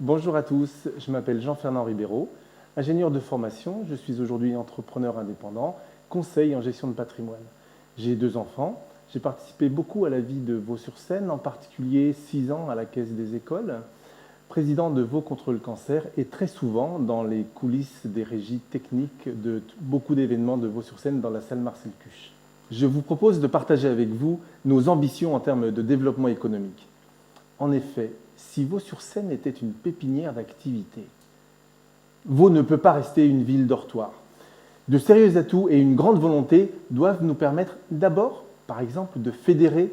Bonjour à tous, je m'appelle Jean-Fernand Ribeiro, ingénieur de formation, je suis aujourd'hui entrepreneur indépendant, conseil en gestion de patrimoine. J'ai 2 enfants, j'ai participé beaucoup à la vie de Vaux-sur-Seine, en particulier 6 ans à la Caisse des écoles, président de Vaud contre le cancer et très souvent dans les coulisses des régies techniques de beaucoup d'événements de Vaux-sur-Seine dans la salle Marcel Cuche. Je vous propose de partager avec vous nos ambitions en termes de développement économique. En effet, si Vaux-sur-Seine était une pépinière d'activités, Vaud ne peut pas rester une ville dortoir. De sérieux atouts et une grande volonté doivent nous permettre d'abord, par exemple, de fédérer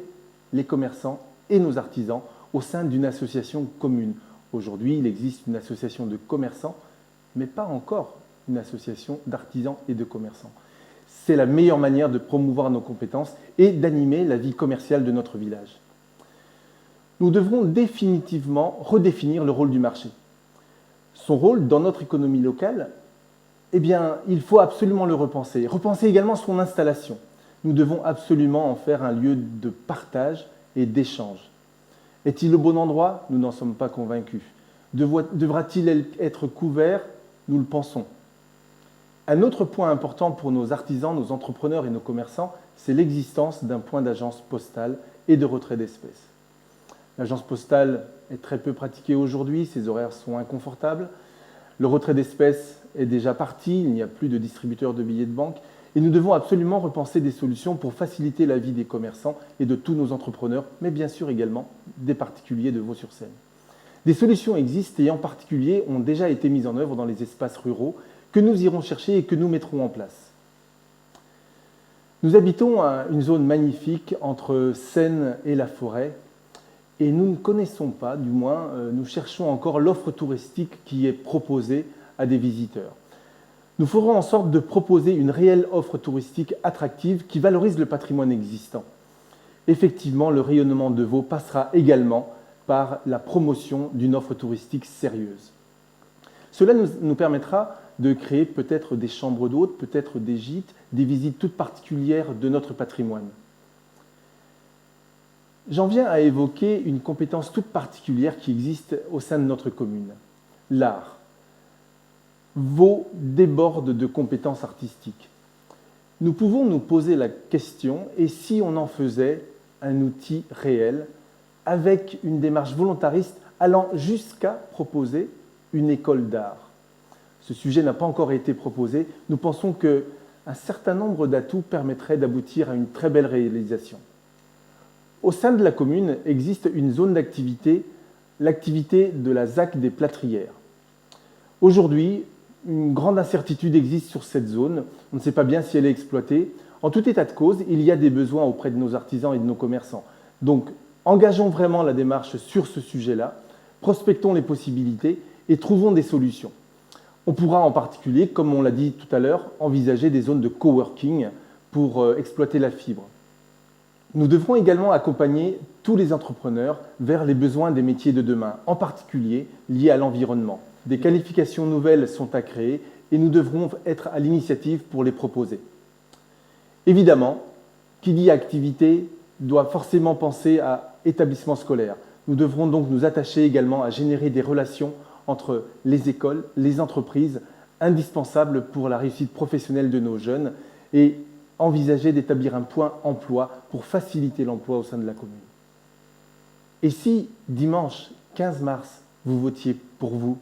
les commerçants et nos artisans au sein d'une association commune. Aujourd'hui, il existe une association de commerçants, mais pas encore une association d'artisans et de commerçants. C'est la meilleure manière de promouvoir nos compétences et d'animer la vie commerciale de notre village. Nous devrons définitivement redéfinir le rôle du marché. Son rôle dans notre économie locale, eh bien, il faut absolument le repenser. Repenser également son installation. Nous devons absolument en faire un lieu de partage et d'échange. Est-il au bon endroit? Nous n'en sommes pas convaincus. Devra-t-il être couvert? Nous le pensons. Un autre point important pour nos artisans, nos entrepreneurs et nos commerçants, c'est l'existence d'un point d'agence postale et de retrait d'espèces. L'agence postale est très peu pratiquée aujourd'hui, ses horaires sont inconfortables. Le retrait d'espèces est déjà parti, il n'y a plus de distributeurs de billets de banque. Et nous devons absolument repenser des solutions pour faciliter la vie des commerçants et de tous nos entrepreneurs, mais bien sûr également des particuliers de Vaux-sur-Seine. Des solutions existent et en particulier ont déjà été mises en œuvre dans les espaces ruraux que nous irons chercher et que nous mettrons en place. Nous habitons une zone magnifique entre Seine et la forêt. Et nous ne connaissons pas, du moins, nous cherchons encore l'offre touristique qui est proposée à des visiteurs. Nous ferons en sorte de proposer une réelle offre touristique attractive qui valorise le patrimoine existant. Effectivement, le rayonnement de Vaud passera également par la promotion d'une offre touristique sérieuse. Cela nous permettra de créer peut-être des chambres d'hôtes, peut-être des gîtes, des visites toutes particulières de notre patrimoine. J'en viens à évoquer une compétence toute particulière qui existe au sein de notre commune, l'art. Vaud déborde de compétences artistiques. Nous pouvons nous poser la question, et si on en faisait un outil réel, avec une démarche volontariste allant jusqu'à proposer une école d'art? Ce sujet n'a pas encore été proposé. Nous pensons qu'un certain nombre d'atouts permettraient d'aboutir à une très belle réalisation. Au sein de la commune existe une zone d'activité, l'activité de la ZAC des Plâtrières. Aujourd'hui, une grande incertitude existe sur cette zone. On ne sait pas bien si elle est exploitée. En tout état de cause, il y a des besoins auprès de nos artisans et de nos commerçants. Donc, engageons vraiment la démarche sur ce sujet-là, prospectons les possibilités et trouvons des solutions. On pourra en particulier, comme on l'a dit tout à l'heure, envisager des zones de coworking pour exploiter la fibre. Nous devrons également accompagner tous les entrepreneurs vers les besoins des métiers de demain, en particulier liés à l'environnement. Des qualifications nouvelles sont à créer et nous devrons être à l'initiative pour les proposer. Évidemment, qui dit activité doit forcément penser à établissement scolaire. Nous devrons donc nous attacher également à générer des relations entre les écoles, les entreprises, indispensables pour la réussite professionnelle de nos jeunes et envisager d'établir un point emploi pour faciliter l'emploi au sein de la commune. Et si, dimanche 15 mars, vous votiez pour vous,